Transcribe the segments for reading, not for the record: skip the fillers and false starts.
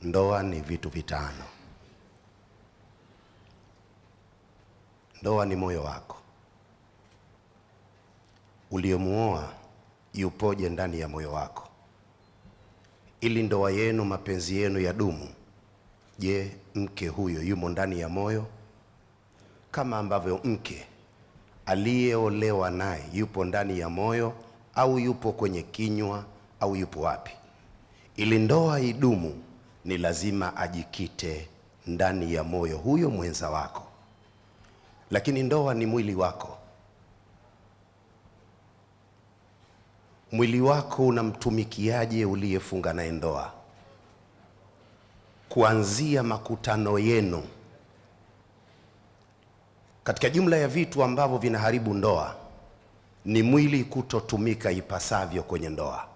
Ndoa ni vitu vitano. Ndoa ni moyo wako. Uliyemuoa yupoje ndani ya moyo wako? Ili ndoa yenu, mapenzi yenu yadumu, je, mke huyo yumo ndani ya moyo? Kama ambavyo mke aliyeolewa naye yupo ndani ya moyo, au yupo kwenye kinywa, au yupo wapi? Ili ndoa idumu, ni lazima ajikite ndani ya moyo huyo mwenza wako. Lakini ndoa ni mwili wako. Mwili wako unamtumikiaje uliyefunga naye ndoa? Kuanzia makutano yenu. Katika jumla ya vitu ambavyo vinaharibu ndoa ni mwili kutotumika ipasavyo kwenye ndoa.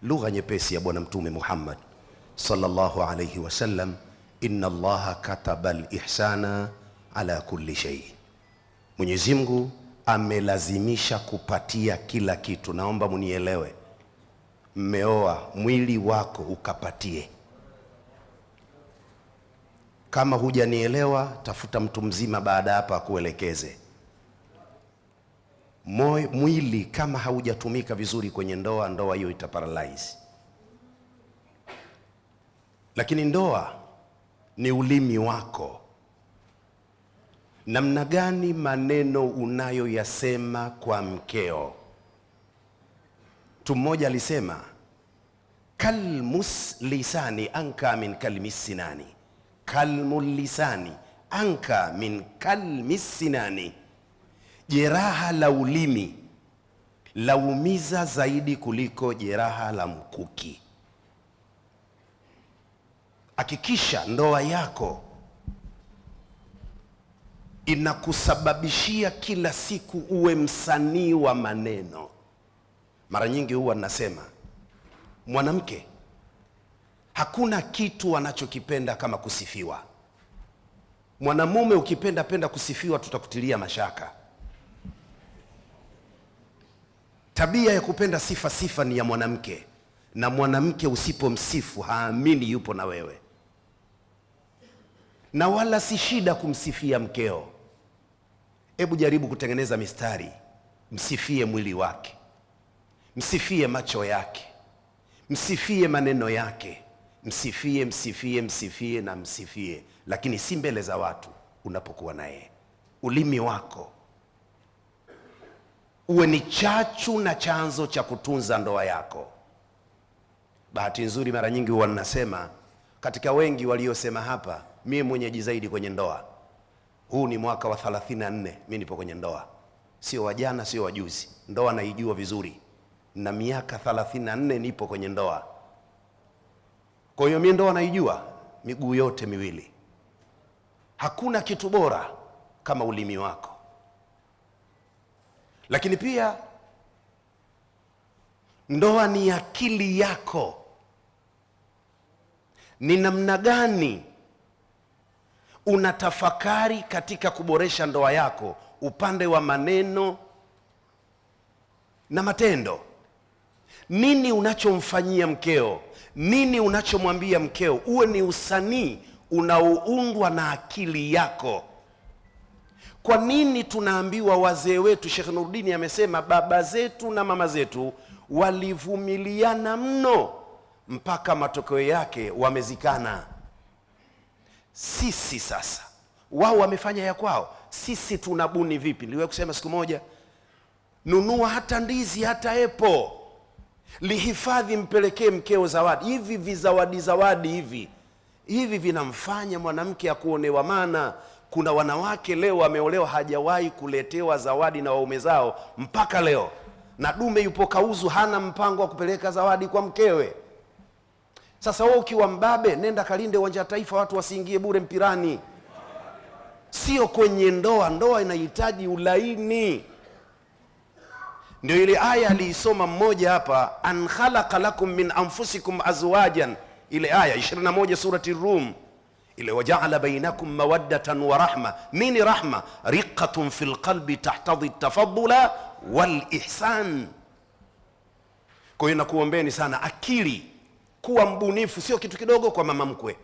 Lugha nyepesi ya Bwana Mtume Muhammad sallallahu alayhi wasallam, inna Allaha kataba al-ihsana ala kulli shay. Mwenyezi Mungu amelazimisha kupatia kila kitu. Naomba munielewe, mmeoa, mwili wako ukapatie. Kama hujanielewa, tafuta mtu mzima baada hapa akuelekeze. Mwili kama haujatumika vizuri kwenye ndoa, ndoa hiyo itaparalyze. Lakini ndoa ni ulimi wako. Namna gani maneno unayoyasema kwa mkeo? Mtu mmoja alisema, kalmus lisani anka min kalmis sinani. Kalmul lisani anka min kalmis sinani. Jeraha la ulimi laumiza zaidi kuliko jeraha la mkuki. Hakikisha ndoa yako inakusababishia kila siku uwe msanii wa maneno. Mara nyingi huwa nasema, mwanamke hakuna kitu anachokipenda kama kusifiwa. Mwanamume ukipenda kusifiwa, tutakutilia mashaka. Tabia ya kupenda sifa ni ya mwanamke, na mwanamke usipomsifu haamini yupo na wewe. Na wala si shida kumsifia mkeo. Hebu jaribu kutengeneza mistari, msifie mwili wake, msifie macho yake, msifie maneno yake, msifie na msifie, lakini si mbele za watu. Unapokuwa naye, ulimi wako uwe ni chachu na chanzo cha kutunza ndoa yako. Bahati nzuri, mara nyingi huwa ninasema, katika wengi waliosema hapa, mimi mwenyeji zaidi kwenye ndoa. Huu ni mwaka wa 34 mimi nipo kwenye ndoa. Sio wajana, sio wajuzi. Ndoa naijua vizuri. Na miaka 34 nipo kwenye ndoa. Kwa hiyo mimi ndoa naijua miguu yote miwili. Hakuna kitu bora kama ulimi wako. Lakini pia ndoa ni akili yako. Ni namna gani unatafakari katika kuboresha ndoa yako, upande wa maneno na matendo. Nini unachomfanyia mkeo? Nini unachomwambia mkeo? Uwe ni usanii unaoundwa na akili yako. Kwa nini tunaambiwa wazee wetu? Sheikh Nuruddin amesema baba zetu na mama zetu walivumiliana mno mpaka matokeo yake wamezikana. Sisi sasa, wao wamefanya ya kwao, sisi tunabuni vipi? Niliwahi kusema siku moja, nunua hata ndizi, hata epo, lihifadhi, mpelekee mkeo zawadi. Hivi vizawadi hivi vinamfanya mwanamke akuonewa. Maana kuna wanawake leo wameolewa, hajawahi kuletewa zawadi na waume zao mpaka leo, na dume yupo kauzu, hana mpango wa kupeleka zawadi kwa mkewe. Sasa wewe ukiwa mbabe, nenda kalinde uwanja wa Taifa, watu wasiingie bure mpirani. Sio kwenye ndoa. Ndoa inahitaji ulaini. Ndio ile aya aliisoma mmoja hapa, an khalaqa lakum min anfusikum azwajan, ile aya 21 surati Rum, ile waja'ala bainakum mawaddatan wa rahma. Nini rahma? riqatun fil qalbi tahtadhi tafaddula wal ihsan. Kwa hiyo nakuombeni sana akili, kuwa mbunifu sio kitu kidogo kwa mama mkwe.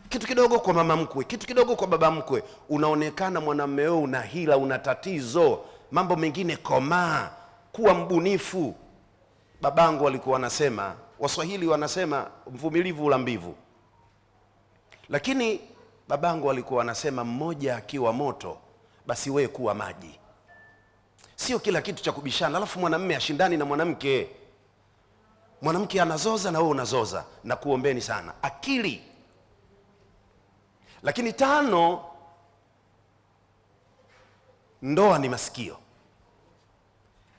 kitu kidogo kwa mama mkwe, kitu kidogo kwa baba mkwe, unaonekana mwanamume wewe una hila, una tatizo. Mambo mengine komaa, kuwa mbunifu. Babangu walikuwa wanasema, Waswahili wanasema mvumilivu ula mbivu, lakini babangu walikuwa wanasema mmoja akiwa moto basi wewe kuwa maji. Sio kila kitu cha kubishana, alafu mwanamume ashindani na mwanamke. Mwanamke anazoza na wewe unazoza, na kuombeni sana akili. Lakini 5, ndoa ni masikio.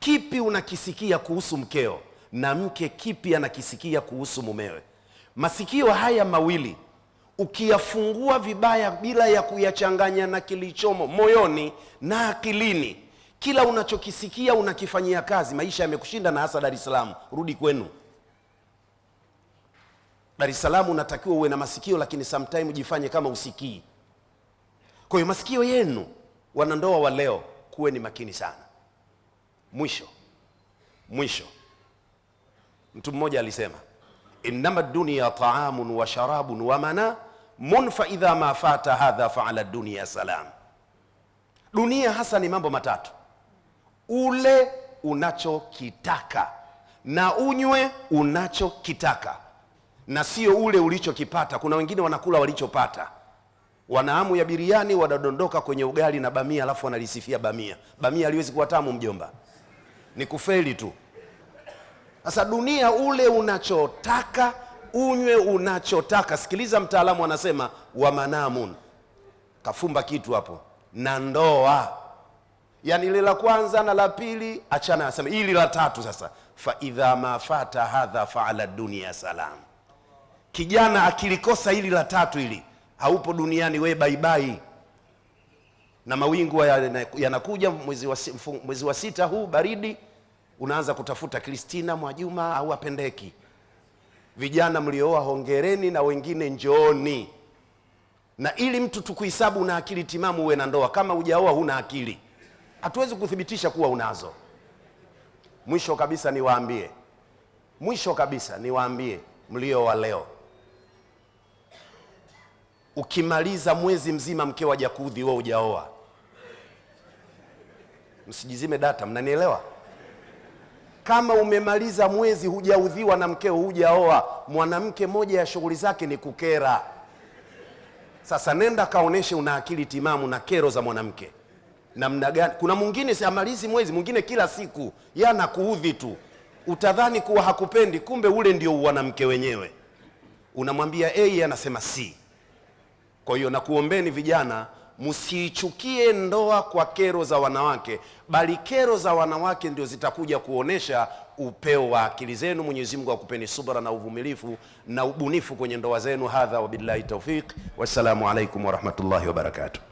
Kipi unakisikia kuhusu mkeo, na mke kipi anakisikia kuhusu mumewe? Masikio haya mawili ukiyafungua vibaya bila ya kuyachanganya na kilichomo moyoni na akilini, kila unachokisikia unakifanyia kazi. Maisha yamekushinda, na hasa Dar es Salaam. Rudi kwenu. Dar es Salaam unatakiwa uwe na masikio, lakini sometime jifanye kama usikii. Kwa hiyo masikio yenu, wanandoa wa leo, kuweni makini sana. Mwisho mtu mmoja alisema, innama dunya ta'amun wa sharabun wa manamun fa idha ma fata hadha fa ala dunya salam. Dunia hasa ni mambo matatu: ule unachokitaka na unywe unachokitaka, na sio ule ulichokipata. Kuna wengine wanakula walichopata, wana hamu ya biriani, wanadondoka kwenye ugali na bamia, alafu wanalisifia bamia. Bamia haliwezi kuwa tamu mjomba, ni kufeli tu. Sasa dunia, ule unachotaka, unywe unachotaka. Sikiliza, mtaalamu anasema wa manamun, kafumba kitu hapo, na ndoa. Yani ile la kwanza na la pili achana, anasema ili la tatu sasa, fa idha ma fata hadha fa ala dunya salam. Kijana akilikosa hili la tatu, hili haupo duniani, we bye bye. Na mawingu yanakuja mwezi wa 6 huu baridi, unaanza kutafuta Kristina, Mwajuma au apendeki. Vijana mlioa hongereni, na wengine njooni. Na ili mtu tukuhesabu na akili timamu uwe na ndoa, kama hujaoa huna akili, hatuwezi kuthibitisha kuwa unazo. Mwisho kabisa niwaambie mlioa leo, ukimaliza mwezi mzima mkeo hajakuudhi wewe hujaoa, msijizime data, mnanielewa? Kama umemaliza mwezi hujaudhiwa na mkeo, hujaoa. Mwanamke moja ya shughuli zake ni kukera. Sasa nenda kaoneshe una akili timamu na kero za mwanamke namna gani. Kuna mwingine siamalizi mwezi, mwingine kila siku yana kuudhi tu, utadhani kuwa hakupendi, kumbe ule ndio mwanamke wenyewe. Unamwambia A, anasema C. Kwa hiyo nakuombeni vijana, msiichukie ndoa kwa kero za wanawake, bali kero za wanawake ndio zitakuja kuonesha upeo wa akili zenu. Mwenyezi Mungu akupeni subra na uvumilifu na ubunifu kwenye ndoa zenu. Hadha wabillahi tawfiq, wassalamu alaikum warahmatullahi wabarakatuh.